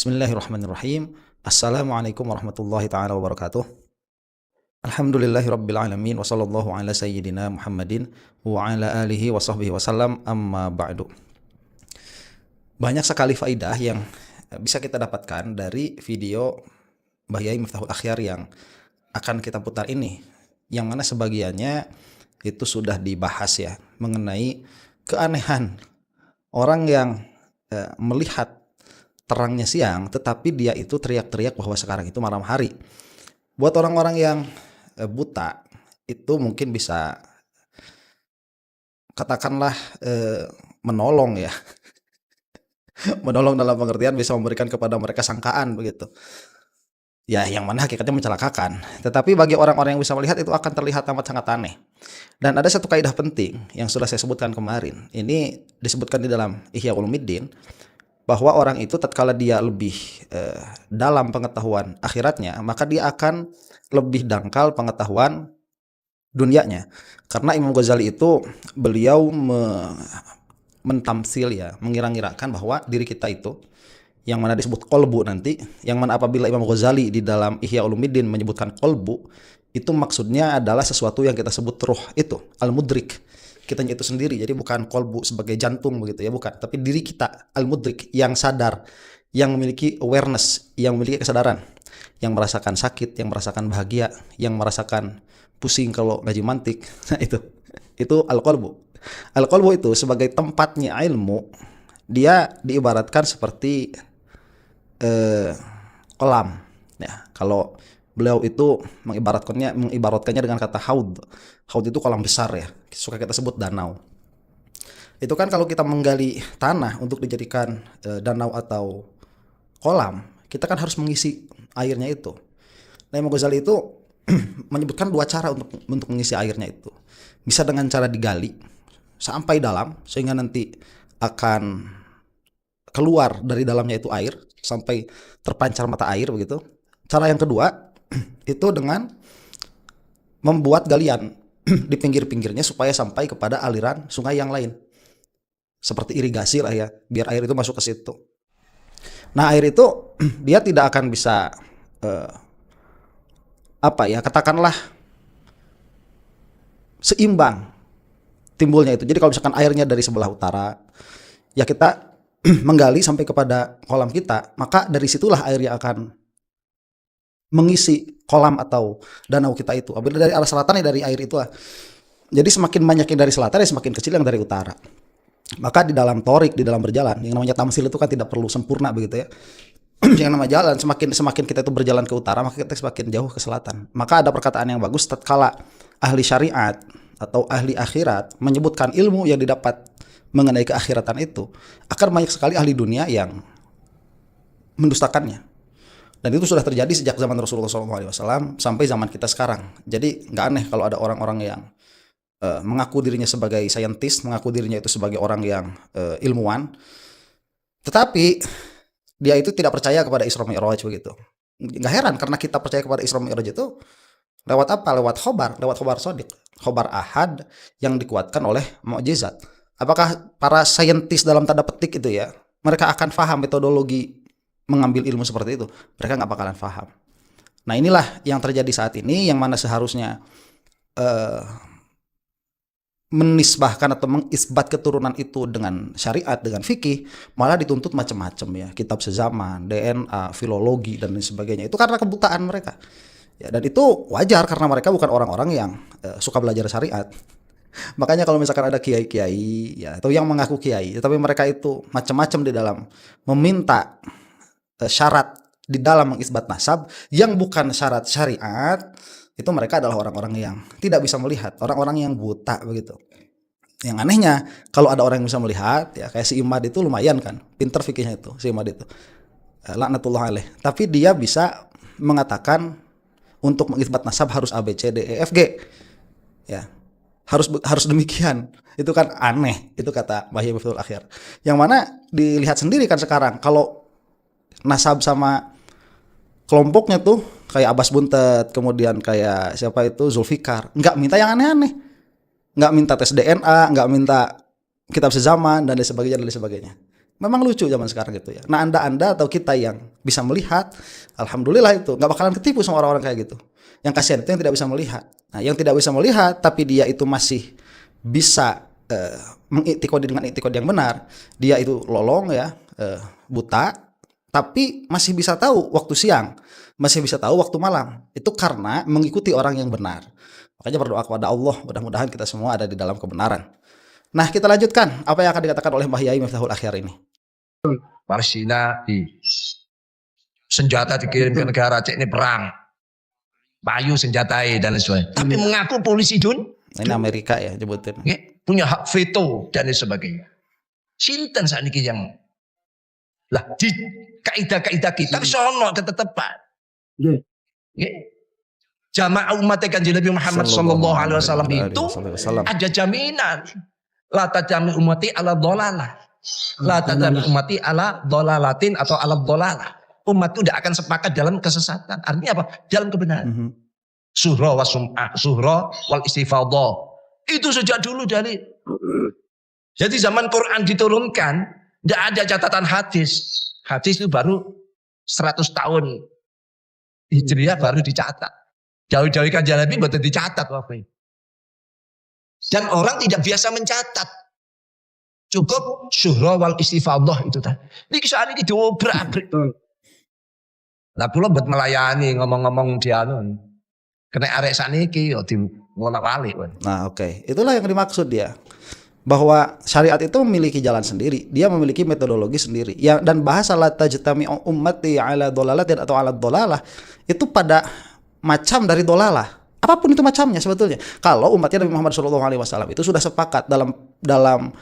Bismillahirrahmanirrahim. Assalamualaikum warahmatullahi taala wabarakatuh. Alhamdulillahirabbil alamin wa sallallahu ala sayyidina Muhammadin wa ala alihi wa sahbihi wasallam, amma ba'du. Banyak sekali faidah yang bisa kita dapatkan dari video Mbah Yai Miftahul Akhyar yang akan kita putar ini, yang mana sebagiannya itu sudah dibahas ya, mengenai keanehan orang yang melihat terangnya siang tetapi dia itu teriak-teriak bahwa sekarang itu malam hari. Buat orang-orang yang buta itu mungkin bisa katakanlah menolong ya. Menolong dalam pengertian bisa memberikan kepada mereka sangkaan begitu. Ya, yang mana hakikatnya mencelakakan. Tetapi bagi orang-orang yang bisa melihat itu akan terlihat amat sangat aneh. Dan ada satu kaidah penting yang sudah saya sebutkan kemarin. Ini disebutkan di dalam Ihya Ulumuddin, bahwa orang itu tatkala dia lebih dalam pengetahuan akhiratnya, maka dia akan lebih dangkal pengetahuan dunianya. Karena Imam Ghazali itu beliau mentamsil ya, mengira-ngirakan bahwa diri kita itu yang mana disebut kolbu nanti, yang mana apabila Imam Ghazali di dalam Ihya Ulumuddin menyebutkan kolbu, itu maksudnya adalah sesuatu yang kita sebut ruh itu, al-mudrik, kitanya itu sendiri. Jadi bukan kolbu sebagai jantung begitu ya, bukan, tapi diri kita al-mudrik, yang sadar, yang memiliki awareness, yang memiliki kesadaran, yang merasakan sakit, yang merasakan bahagia, yang merasakan pusing kalau ngaji mantik. Nah, itu al-qalbu. Al-qalbu itu sebagai tempatnya ilmu, dia diibaratkan seperti kolam ya. Kalau beliau itu mengibaratkannya dengan kata haud. Haud itu kolam besar ya, suka kita sebut danau. Itu kan kalau kita menggali tanah untuk dijadikan danau atau kolam, kita kan harus mengisi airnya itu. Nah, Imam Ghazali itu menyebutkan dua cara untuk mengisi airnya itu. Bisa dengan cara digali sampai dalam sehingga nanti akan keluar dari dalamnya itu air sampai terpancar mata air begitu. Cara yang kedua itu dengan membuat galian di pinggir-pinggirnya supaya sampai kepada aliran sungai yang lain. Seperti irigasi lah ya, biar air itu masuk ke situ. Nah, air itu dia tidak akan bisa katakanlah seimbang timbulnya itu. Jadi kalau misalkan airnya dari sebelah utara, ya kita menggali sampai kepada kolam kita, maka dari situlah air yang akan mengisi kolam atau danau kita itu. Apabila dari arah selatan ya dari air itu lah. Jadi semakin banyak yang dari selatan ya semakin kecil yang dari utara. Maka di dalam torik, di dalam berjalan, yang namanya tamsil itu kan tidak perlu sempurna begitu ya. Yang namanya jalan, semakin kita itu berjalan ke utara, maka kita semakin jauh ke selatan. Maka ada perkataan yang bagus tatkala ahli syariat atau ahli akhirat menyebutkan ilmu yang didapat mengenai keakhiratan itu, akan banyak sekali ahli dunia yang mendustakannya. Dan itu sudah terjadi sejak zaman Rasulullah SAW sampai zaman kita sekarang. Jadi nggak aneh kalau ada orang-orang yang mengaku dirinya sebagai saintis, mengaku dirinya itu sebagai orang yang ilmuwan, tetapi dia itu tidak percaya kepada Isra Mi'raj begitu. Nggak heran karena kita percaya kepada Isra Mi'raj itu lewat apa? Lewat khobar shodiq, khobar ahad yang dikuatkan oleh mukjizat. Apakah para saintis dalam tanda petik itu ya, mereka akan paham metodologi mengambil ilmu seperti itu? Mereka nggak bakalan paham. Nah, inilah yang terjadi saat ini, yang mana seharusnya menisbahkan atau mengisbat keturunan itu dengan syariat, dengan fikih, malah dituntut macam-macam ya, kitab sezaman, DNA, filologi dan lain sebagainya. Itu karena kebutaan mereka. Ya, dan itu wajar karena mereka bukan orang-orang yang suka belajar syariat. Makanya kalau misalkan ada kiai-kiai ya, atau yang mengaku kiai, tapi mereka itu macam-macam di dalam meminta syarat di dalam mengisbat nasab yang bukan syarat syariat, itu mereka adalah orang-orang yang tidak bisa melihat, orang-orang yang buta begitu. Yang anehnya kalau ada orang yang bisa melihat ya, kayak si Imad itu lumayan kan, pinter fikihnya itu si Imad itu, laknatullah alaih. Tapi dia bisa mengatakan untuk mengisbat nasab harus A B C D E F G ya, harus demikian. Itu kan aneh, itu kata Mbah Yai Miftahul Akhyar, yang mana dilihat sendiri kan sekarang kalau nasab sama kelompoknya tuh kayak Abbas Buntet, kemudian kayak siapa itu Zulfikar, nggak minta yang aneh-aneh, nggak minta tes DNA, nggak minta kitab sezaman dan lain sebagainya. Memang lucu zaman sekarang gitu ya. Nah, anda atau kita yang bisa melihat, alhamdulillah itu nggak bakalan ketipu sama orang-orang kayak gitu. Yang kasihan itu yang tidak bisa melihat. Nah, yang tidak bisa melihat tapi dia itu masih bisa mengiktikodi dengan iktikodi yang benar, dia itu lolong ya, buta, tapi masih bisa tahu waktu siang, masih bisa tahu waktu malam. Itu karena mengikuti orang yang benar. Makanya berdoa kepada Allah, mudah-mudahan kita semua ada di dalam kebenaran. Nah, kita lanjutkan apa yang akan dikatakan oleh Mbah Yai Miftahul Akhyar ini. Palestina di senjata dikirim ke negara, cek ini perang, payu senjatai dan lain sebagainya. Tapi mengaku polisi ini Amerika ya nyebutin. Punya hak veto dan lain sebagainya. Sinten saat ini yang lah di kaidah-kaidah kita sono ketetepan. Jamaah umat Kanjeng Nabi Muhammad sallallahu alaihi wasallam itu ada jaminan. La tajami ummati ala dhalalah. La tajami ummati ala dhalalatin atau ala dhalalah. Umat itu tidak akan sepakat dalam kesesatan. Artinya apa? Dalam kebenaran. Suhra wa sum'ah, suhra wal istifadhah. Itu sejak dulu dari. Jadi zaman Quran diturunkan, tidak ada catatan hadis. Hadis itu baru 100 tahun Hijriah baru dicatat. Jauh-jauh Kanjeng Nabi betul dicatat waktu itu. Dan orang tidak biasa mencatat. Cukup syuhra wal istifadhah itu tadi. Ini kisah ini diobrak-abrik. Lah kula mbet melayani ngomong-ngomong dia kena arek saniki yo di ngono-wali. Nah, oke. Itulah yang dimaksud dia. Bahwa syariat itu memiliki jalan sendiri, dia memiliki metodologi sendiri. Yang dan bahasa la tajtami ummati ala dhalalatin atau ala dhalalah itu pada macam dari dhalalah. Apapun itu macamnya sebetulnya. Kalau umatnya Nabi Muhammad SAW itu sudah sepakat dalam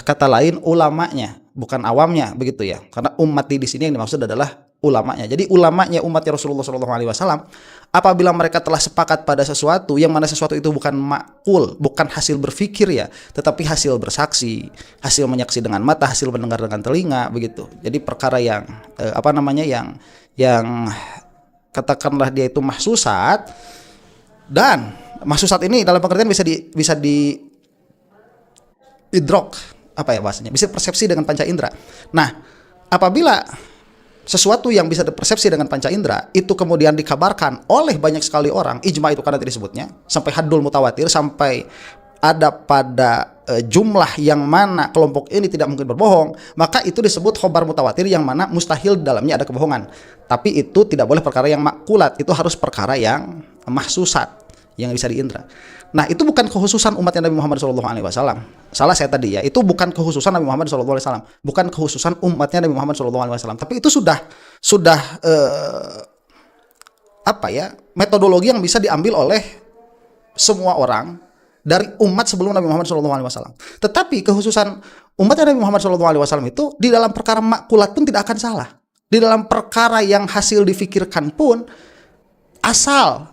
kata lain ulamanya, bukan awamnya begitu ya. Karena ummati di sini yang dimaksud adalah ulamanya. Jadi ulamanya umatnya Rasulullah SAW, apabila mereka telah sepakat pada sesuatu, yang mana sesuatu itu bukan makul, bukan hasil berpikir ya, tetapi hasil bersaksi, hasil menyaksi dengan mata, hasil mendengar dengan telinga, begitu. Jadi perkara yang yang katakanlah dia itu mahsusat, dan mahsusat ini dalam pengertian bisa di idrok, apa ya bahasanya, bisa persepsi dengan panca indera. Nah, apabila sesuatu yang bisa dipersepsi dengan panca indera itu kemudian dikabarkan oleh banyak sekali orang, ijma itu karena disebutnya sampai haddul mutawatir, sampai ada pada jumlah yang mana kelompok ini tidak mungkin berbohong, maka itu disebut khobar mutawatir yang mana mustahil di dalamnya ada kebohongan. Tapi itu tidak boleh perkara yang makulat, itu harus perkara yang mahsusat, yang bisa diindra. Nah, itu bukan kekhususan umatnya Nabi Muhammad SAW. Salah saya tadi ya, itu bukan kekhususan Nabi Muhammad SAW, bukan kekhususan umatnya Nabi Muhammad SAW. Tapi itu sudah metodologi yang bisa diambil oleh semua orang dari umat sebelum Nabi Muhammad SAW. Tetapi kekhususan umatnya Nabi Muhammad SAW itu di dalam perkara makulat pun tidak akan salah. Di dalam perkara yang hasil difikirkan pun, asal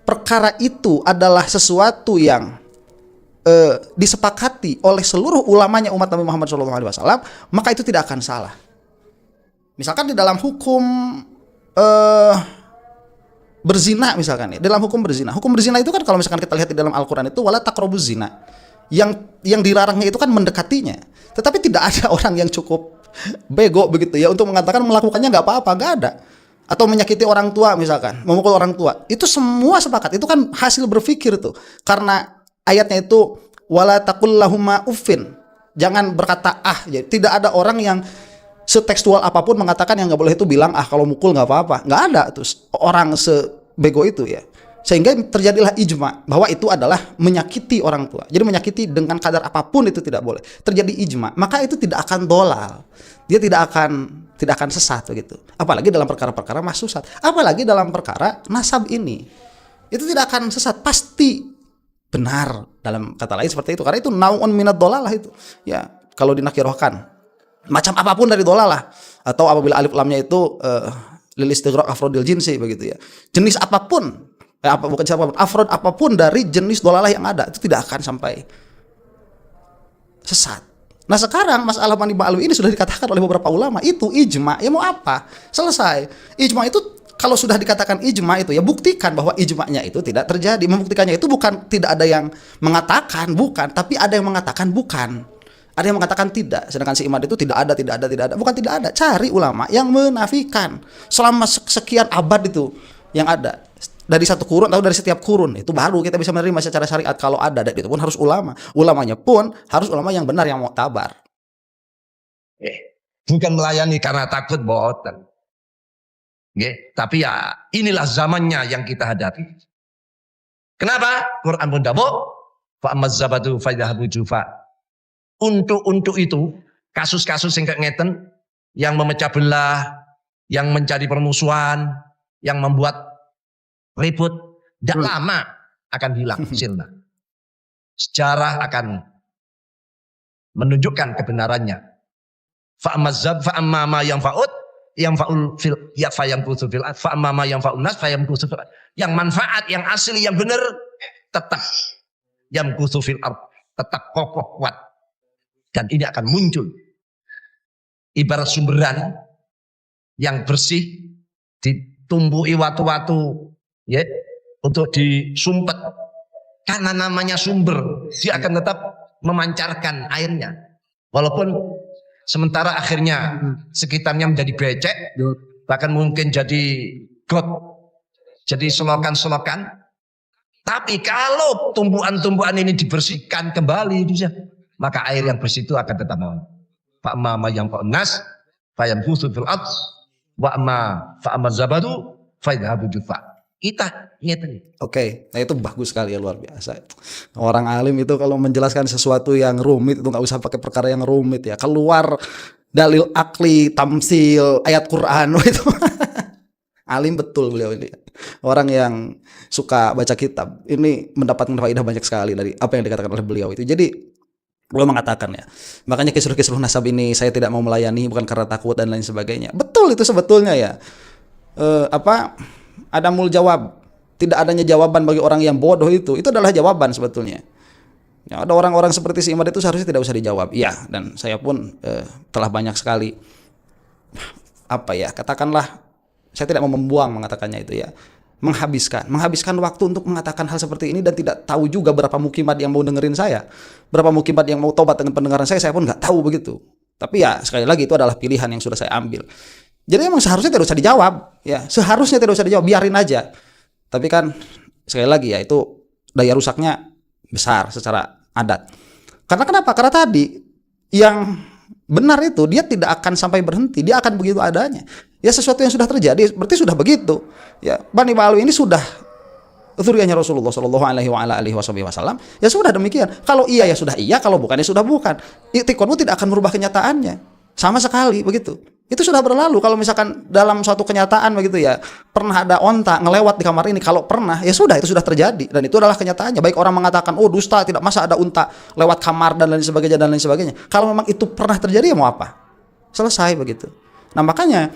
perkara itu adalah sesuatu yang disepakati oleh seluruh ulamanya umat Nabi Muhammad SAW, maka itu tidak akan salah. Misalkan di dalam hukum berzina, misalkan ya, dalam hukum berzina itu kan kalau misalkan kita lihat di dalam Al-Quran itu wala taqrabuz zina, yang dilarangnya itu kan mendekatinya. Tetapi tidak ada orang yang cukup bego begitu ya untuk mengatakan melakukannya nggak apa-apa, nggak ada. Atau menyakiti orang tua misalkan, memukul orang tua, itu semua sepakat, itu kan hasil berpikir tuh. Karena ayatnya itu wala taqul lahuma uffin, jangan berkata jadi tidak ada orang yang setekstual apapun mengatakan yang nggak boleh itu bilang kalau mukul nggak apa-apa, nggak ada terus orang sebego itu ya. Sehingga terjadilah ijma bahwa itu adalah menyakiti orang tua. Jadi menyakiti dengan kadar apapun itu tidak boleh. Terjadi ijma, maka itu tidak akan dolal. Dia tidak akan sesat begitu. Apalagi dalam perkara-perkara mahsusat. Apalagi dalam perkara nasab ini. Itu tidak akan sesat, pasti benar dalam kata lain seperti itu. Karena itu nau'un minad dolalah itu. Ya, kalau dinakirohkan macam apapun dari dolalah, atau apabila alif lamnya itu lil istighraq afrodil jinsi begitu ya. Jenis apapun afrod apapun dari jenis dolalah yang ada itu tidak akan sampai sesat. Nah sekarang masalah mani ma'lum ini sudah dikatakan oleh beberapa ulama itu ijma, ya mau apa? Selesai. Ijma itu kalau sudah dikatakan ijma itu ya buktikan bahwa ijma'nya itu tidak terjadi. Membuktikannya itu bukan tidak ada yang mengatakan bukan, tapi ada yang mengatakan bukan. Ada yang mengatakan tidak, sedangkan si Imad itu tidak ada. Bukan tidak ada, cari ulama yang menafikan selama sekian abad itu yang ada. Dari satu kurun atau dari setiap kurun, itu baru kita bisa menerima secara syariat kalau ada. Dan itu pun harus ulama. Ulamanya pun harus ulama yang benar, yang muktabar. Bukan melayani karena takut, boten. Tapi ya inilah zamannya yang kita hadapi. Kenapa? Quran pun dawuh, fa amazzabatu fayadhabu jufa. Untuk itu, kasus-kasus yang kayak ngeten, yang memecah belah, yang mencari permusuhan, yang membuat ribut, tidak lama akan hilang hasilnya. Sejarah akan menunjukkan kebenarannya. Fa'amazzab fa'amma yang fa'ud yang fa'ul fil ya fayamkusu fil fa'amma yang fa'ul nas fayamkusu fil. Yang manfaat, yang asli, yang benar tetap yamkusu fil ard, tetap kokoh kuat. Dan ini akan muncul ibarat sumberan yang bersih, ditumbuhi watu-watu ya, untuk disumpet. Karena namanya sumber, dia akan tetap memancarkan airnya. Walaupun sementara akhirnya sekitarnya menjadi becek, bahkan mungkin jadi got, jadi selokan-selokan. Tapi kalau tumbuhan-tumbuhan ini dibersihkan kembali, maka air yang bersih itu akan tetap mau. Fa'amma yang fa'unas fayamkusu fil ard fa'amma zabadu fayadhabu jufa. Kita ngeten. Oke, nah itu bagus sekali ya, luar biasa. Orang alim itu kalau menjelaskan sesuatu yang rumit itu nggak usah pakai perkara yang rumit ya. Keluar dalil akli, tamsil, ayat Quran itu. Alim betul beliau ini. Orang yang suka baca kitab ini mendapatkan faedah banyak sekali dari apa yang dikatakan oleh beliau itu. Jadi beliau mengatakan ya, makanya kisruh-kisruh nasab ini saya tidak mau melayani bukan karena takut dan lain sebagainya. Betul itu sebetulnya ya. Adamul jawab, tidak adanya jawaban bagi orang yang bodoh itu adalah jawaban sebetulnya. Ya, ada orang-orang seperti si Imad itu seharusnya tidak usah dijawab. Iya, dan saya pun telah banyak sekali katakanlah, saya tidak mau membuang mengatakannya itu ya. Menghabiskan waktu untuk mengatakan hal seperti ini dan tidak tahu juga berapa mukimat yang mau dengerin saya, berapa mukimat yang mau tobat dengan pendengaran saya pun nggak tahu begitu. Tapi ya sekali lagi itu adalah pilihan yang sudah saya ambil. Jadi emang seharusnya tidak usah dijawab, ya seharusnya tidak usah dijawab, biarin aja. Tapi kan sekali lagi ya itu daya rusaknya besar secara adat. Karena kenapa? Karena tadi yang benar itu dia tidak akan sampai berhenti, dia akan begitu adanya. Ya sesuatu yang sudah terjadi berarti sudah begitu. Ya Bani Ba'alwi ini sudah dzurriyyahnya Rasulullah Shallallahu Alaihi Wasallam. Ya sudah demikian. Kalau iya ya sudah iya, kalau bukan ya sudah bukan. Iktiqadmu tidak akan merubah kenyataannya sama sekali begitu. Itu sudah berlalu. Kalau misalkan dalam suatu kenyataan begitu ya, pernah ada onta ngelewat di kamar ini, kalau pernah ya sudah itu sudah terjadi dan itu adalah kenyataannya. Baik orang mengatakan oh dusta, tidak masa ada unta lewat kamar dan lain sebagainya. Kalau memang itu pernah terjadi ya mau apa? Selesai begitu. Nah makanya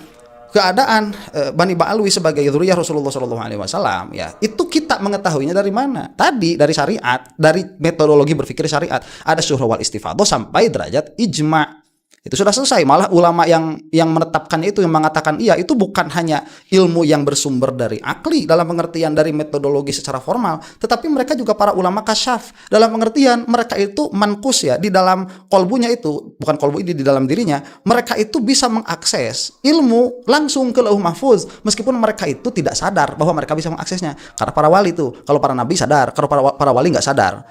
keadaan Bani Ba'alwi sebagai dzurriyyah Rasulullah Shallallahu Alaihi Wasallam ya itu kita mengetahuinya dari mana? Tadi dari syariat, dari metodologi berpikir syariat, ada syuhra wal istifadhah sampai derajat ijma'. Itu sudah selesai. Malah ulama yang menetapkannya itu, yang mengatakan iya, itu bukan hanya ilmu yang bersumber dari akli dalam pengertian dari metodologi secara formal, tetapi mereka juga para ulama kasyaf dalam pengertian mereka itu mankus ya, di dalam kolbunya itu, bukan kolbu ini, di dalam dirinya mereka itu bisa mengakses ilmu langsung ke lauh mahfuz meskipun mereka itu tidak sadar bahwa mereka bisa mengaksesnya. Karena para wali itu, kalau para nabi sadar, kalau para wali nggak sadar.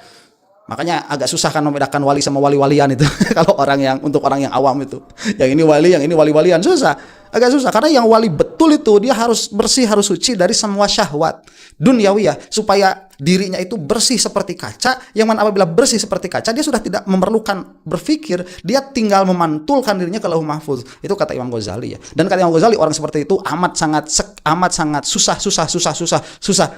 Makanya agak susah kan membedakan wali sama wali-walian itu. Kalau untuk orang yang awam itu, yang ini wali, yang ini wali-walian, susah. Agak susah karena yang wali betul itu dia harus bersih, harus suci dari semua syahwat dunyawiyah supaya dirinya itu bersih seperti kaca. Yang mana apabila bersih seperti kaca, dia sudah tidak memerlukan berpikir, dia tinggal memantulkan dirinya ke lauh mahfuz. Itu kata Imam Ghazali ya. Dan kata Imam Ghazali, orang seperti itu amat sangat susah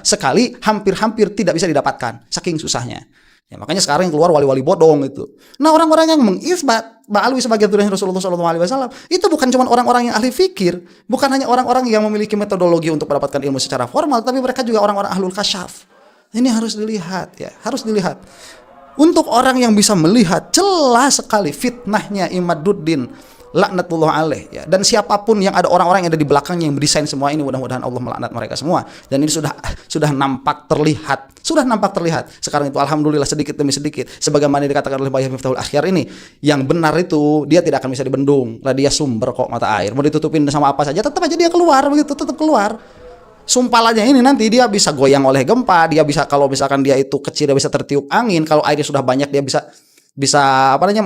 sekali, hampir tidak bisa didapatkan saking susahnya. Ya, makanya sekarang yang keluar wali-wali bodong itu. Nah, orang-orang yang mengisbat Ba'alwi sebagai dzurriyyah Rasulullah SAW itu bukan cuma orang-orang yang ahli fikir, bukan hanya orang-orang yang memiliki metodologi untuk mendapatkan ilmu secara formal, tapi mereka juga orang-orang ahlul kasyaf. Ini harus dilihat ya, harus dilihat. Untuk orang yang bisa melihat jelas sekali fitnahnya Imaduddin laknatullah alaih ya. Dan siapapun yang ada orang-orang yang ada di belakangnya yang mendesain semua ini, mudah-mudahan Allah melaknat mereka semua. Dan ini sudah nampak terlihat. Sekarang itu alhamdulillah sedikit demi sedikit, sebagaimana dikatakan oleh Bayyah Miftahul Akhyar ini, yang benar itu dia tidak akan bisa dibendung. Lah dia sumber kok mata air. Mau ditutupin sama apa saja tetap aja dia keluar begitu, tetap keluar. Sumpalannya ini nanti dia bisa goyang oleh gempa, dia bisa, kalau misalkan dia itu kecil dia bisa tertiup angin, kalau airnya sudah banyak dia bisa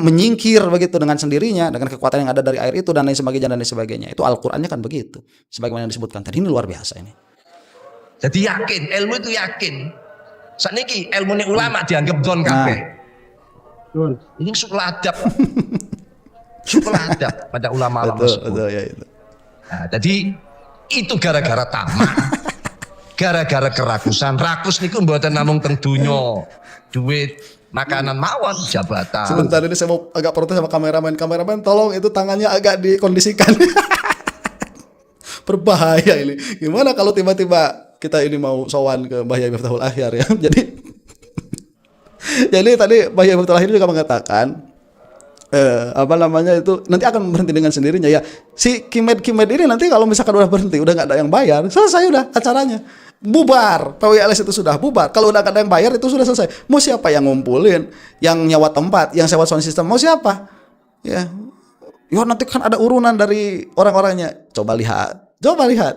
menyingkir begitu dengan sendirinya, dengan kekuatan yang ada dari air itu dan lain sebagainya. Itu Al-Qur'annya kan begitu. Sebagaimana yang disebutkan tadi, ini luar biasa ini. Jadi yakin, ilmu itu yakin. Sakniki ilmu ini ulama dianggap don kabeh. Ini sukul adab. Sukul adab pada ulama-ulama tersebut. Betul, ya itu. Nah, jadi itu gara-gara tamak. Gara-gara kerakusan. Rakus niku mboten namung teng donya. Duit, makanan mawon, jabatan. Sebentar, ini saya mau agak protes sama kameramen. Kameramen tolong itu tangannya agak dikondisikan. Berbahaya ini. Gimana kalau tiba-tiba kita ini mau sowan ke Bayyah Miftahul Akhyar ya. Jadi tadi Bayyah Miftahul Akhyar juga mengatakan itu nanti akan berhenti dengan sendirinya ya. Si Kimed ini nanti kalau misalkan udah berhenti, udah nggak ada yang bayar, selesai udah acaranya. Bubar, PWLS itu sudah bubar. Kalau udah nggak ada yang bayar itu sudah selesai. Mau siapa yang ngumpulin, yang nyewa tempat, yang sewa sound system, mau siapa? Ya, nanti kan ada urunan dari orang-orangnya. Coba lihat.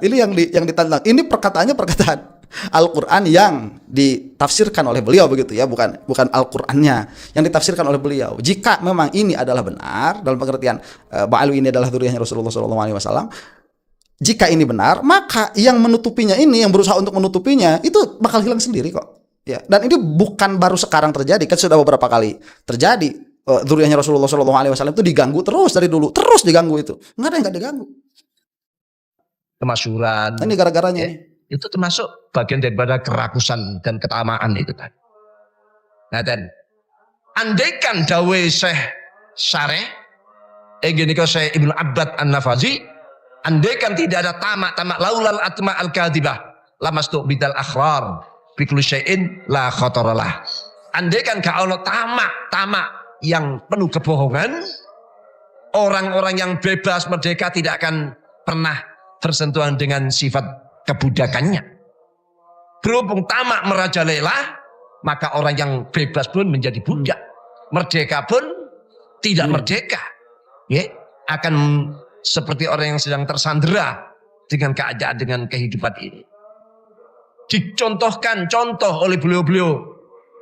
Ini yang ditantang. Ini perkataannya perkataan Al-Qur'an yang ditafsirkan oleh beliau begitu ya, bukan Al-Qur'annya yang ditafsirkan oleh beliau. Jika memang ini adalah benar dalam pengertian Ba'alwi ini adalah dzurriyyahnya Rasulullah SAW, jika ini benar, maka yang menutupinya ini, yang berusaha untuk menutupinya itu bakal hilang sendiri kok. Ya, dan ini bukan baru sekarang terjadi, kan sudah beberapa kali terjadi. Dzurriyyahnya Rasulullah SAW itu diganggu terus dari dulu, terus diganggu itu. Nggak ada yang nggak diganggu. Kemasyhuran. Ini gara-garanya. Ya, itu termasuk bagian daripada kerakusan dan ketamaan itu tadi. Nah, dan andaikan dawe Syekh Syareh, gini kau Syekh Ibnu Abbad An-Nafazi, andaikan tidak ada tamak laulal atma al-kadhibah lamastu bidal akhrar bi kulli syai'in la khataralah. Andaikan gak ono tamak yang penuh kebohongan, orang-orang yang bebas merdeka tidak akan pernah tersentuhan dengan sifat kebudakannya. Berhubung tamak merajalela, maka orang yang bebas pun menjadi budak, merdeka pun tidak merdeka. Ya, akan seperti orang yang sedang tersandera dengan keadaan, dengan kehidupan ini. Dicontohkan contoh oleh beliau-beliau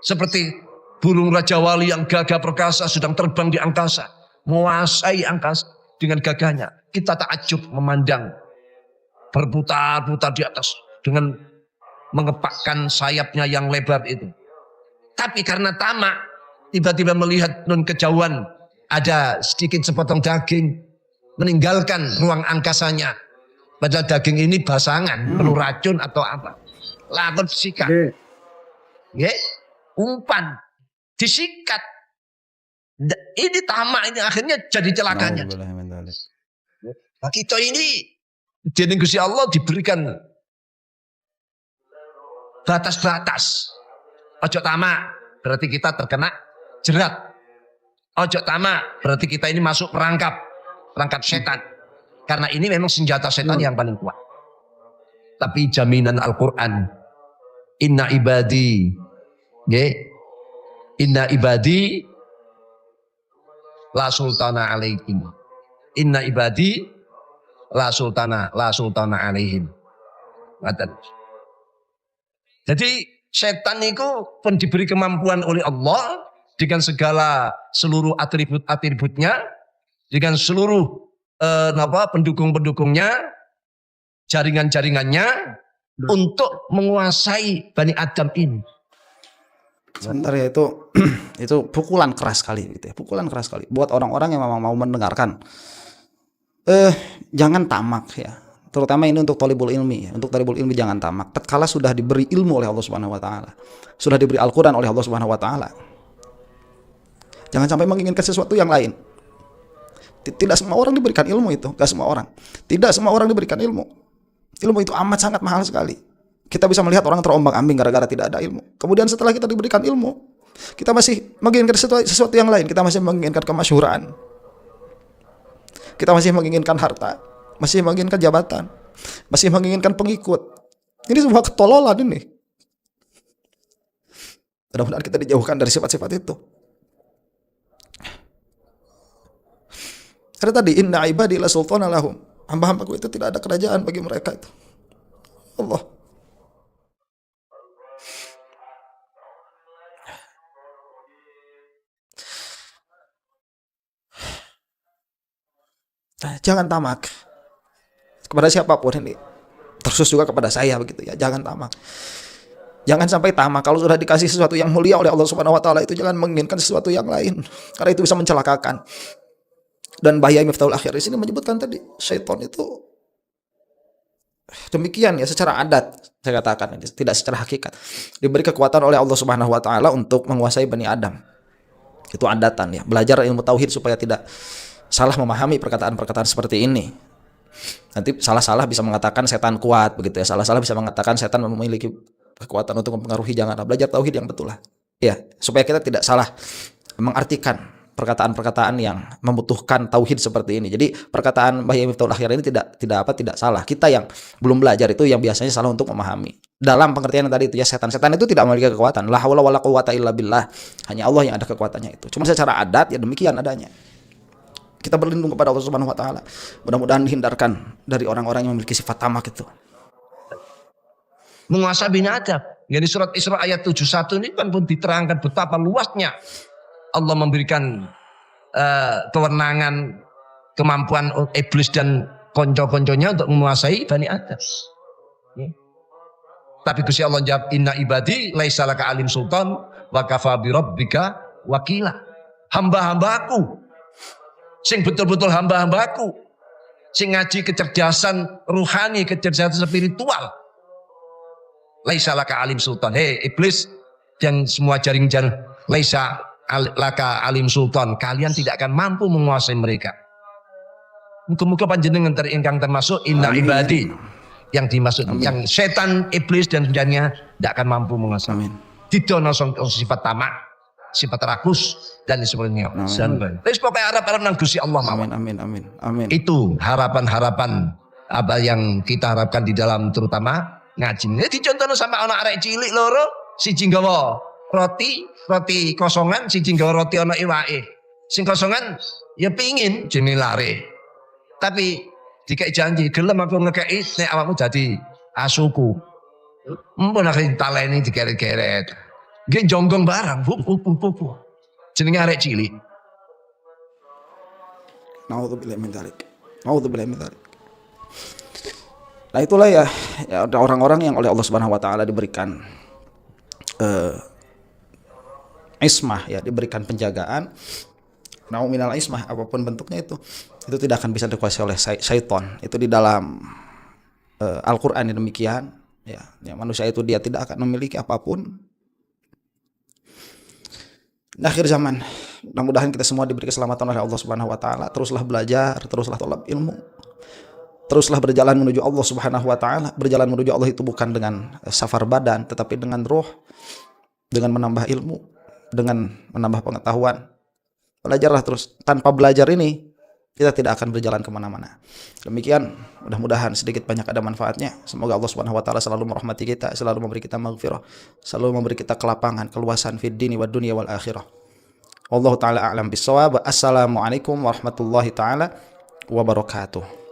seperti burung Raja Wali yang gagah perkasa sedang terbang di angkasa, menguasai angkasa dengan gagahnya. Kita takjub memandang berputar-putar di atas dengan mengepakkan sayapnya yang lebar itu. Tapi karena tamak, tiba-tiba melihat non kejauhan ada sedikit sepotong daging, meninggalkan ruang angkasanya. Padahal daging ini basangan, penuh racun atau apa. Lakukan sikat. Umpan, disikat. Ini tamak, ini akhirnya jadi celakanya. Nah, kita ini di Gusti Allah diberikan batas-batas. Ojo tamak, berarti kita terkena jerat. Ojo tamak, berarti kita ini masuk perangkap setan. Karena ini memang senjata setan yang paling kuat. Tapi jaminan Al-Quran, inna ibadi la sultana alaihim. Inna ibadi la sultana alaihim. Jadi setan itu pun diberi kemampuan oleh Allah dengan segala seluruh atribut-atributnya, dengan seluruh pendukung-pendukungnya, jaringan-jaringannya untuk menguasai Bani Adam ini. Sebentar ya, itu pukulan keras sekali gitu ya. Pukulan keras sekali buat orang-orang yang memang mau mendengarkan. Jangan tamak ya. Terutama ini untuk thalibul ilmi ya. Untuk thalibul ilmi jangan tamak. Tatkala sudah diberi ilmu oleh Allah Subhanahu wa taala, sudah diberi Al-Qur'an oleh Allah Subhanahu wa taala, jangan sampai menginginkan sesuatu yang lain. Tidak semua orang diberikan ilmu itu, enggak semua orang. Tidak semua orang diberikan ilmu. Ilmu itu amat sangat mahal sekali. Kita bisa melihat orang terombang-ambing gara-gara tidak ada ilmu. Kemudian setelah kita diberikan ilmu, kita masih menginginkan sesuatu yang lain. Kita masih menginginkan kemasyhuran. Kita masih menginginkan harta, masih menginginkan jabatan, masih menginginkan pengikut. Ini semua ketololan ini. Mudah-mudahan kita dijauhkan dari sifat-sifat itu. Karena tadi inna ibadi la sultana lahum. Hamba-hambaku itu tidak ada kerajaan bagi mereka itu. Allah. Jangan tamak kepada siapapun ini, terkhusus juga kepada saya begitu ya. Jangan tamak, jangan sampai tamak. Kalau sudah dikasih sesuatu yang mulia oleh Allah Subhanahu Wa Taala itu jangan menginginkan sesuatu yang lain, karena itu bisa mencelakakan. Dan bahaya Miftahul Akhir di sini menyebutkan tadi syaitan itu demikian ya, secara adat saya katakan ini, tidak secara hakikat. Diberi kekuatan oleh Allah Subhanahu Wa Taala untuk menguasai Bani Adam. Itu adatan ya, belajar ilmu tauhid supaya tidak salah memahami perkataan-perkataan seperti ini. Nanti salah-salah bisa mengatakan setan kuat begitu ya. Salah-salah bisa mengatakan setan memiliki kekuatan untuk mempengaruhi. Janganlah, belajar tauhid yang betul lah. Ya, supaya kita tidak salah mengartikan perkataan-perkataan yang membutuhkan tauhid seperti ini. Jadi perkataan Bahya Miftahul Akhir ini tidak salah. Kita yang belum belajar itu yang biasanya salah untuk memahami. Dalam pengertian yang tadi itu ya, setan itu tidak memiliki kekuatan. La haula wala quwata illa billah. Hanya Allah yang ada kekuatannya itu. Cuma secara adat ya demikian adanya. Kita berlindung kepada Allah Subhanahu Wa Taala. Mudah-mudahan dihindarkan dari orang-orang yang memiliki sifat tamak itu. Menguasai Bani Adam. Jadi surat Isra ayat 71 ini kan pun diterangkan betapa luasnya Allah memberikan kewenangan, kemampuan iblis dan konco-konconya untuk menguasai Bani Adam. Ya. Tapi Gusti Allah jawab, inna ibadi laisa laka alim sultan wa kafa bi rabbika wakila. Hamba-hambaku sing betul-betul hamba-hambaku, sing ngaji kecerdasan ruhani, kecerdasan spiritual. Laisa laka alim sultan. Hei iblis yang semua jaring-jaring, laisa laka alim sultan. Kalian tidak akan mampu menguasai mereka. Muga-muga panjenengan ingkang termasuk inna ibadi. Yang dimaksud, amin. Yang setan, iblis dan sebagainya tidak akan mampu menguasai. Amin. Didono sifat tamak, sifat rakus dan sebagainya. Terus pokoknya harap nang Gusti Allah. Amin. Itu harapan-harapan apa yang kita harapkan di dalam terutama ngaji. Jadi contohnya sama anak arek cilik loro, siji nggawa roti kosongan, siji nggawa roti ana iwake. Sing kosongan ya pingin jenenge lare. Tapi dikai janji gelem aku ngekei nek awakmu dadi asuku. Mbon nek taleni digeret-geret. Nggih jonggong barang, bu. Jenenge arek cilik. Nauzubillahi min dzalik. Nah itulah ya ada orang-orang yang oleh Allah Subhanahu Wa Taala diberikan ismah ya, diberikan penjagaan. Minal ismah apapun bentuknya itu tidak akan bisa dikuasai oleh syaitan. Itu di dalam Al-Qur'an demikian ya. Manusia itu dia tidak akan memiliki apapun. Di akhir zaman, mudah-mudahan kita semua diberi keselamatan oleh Allah Subhanahu Wa Taala. Teruslah belajar, teruslah thalab ilmu, teruslah berjalan menuju Allah Subhanahu Wa Taala. Berjalan menuju Allah itu bukan dengan safar badan, tetapi dengan roh, dengan menambah ilmu, dengan menambah pengetahuan. Belajarlah terus. Tanpa belajar ini kita tidak akan berjalan kemana-mana. Demikian, mudah-mudahan sedikit banyak ada manfaatnya. Semoga Allah Subhanahu Wa Taala selalu merahmati kita, selalu memberi kita maghfirah, selalu memberi kita kelapangan, keluasan fid dini wad dunya wal akhirah. Wallahu taala a'lam bissawab. Assalamualaikum warahmatullahi taala wabarakatuh.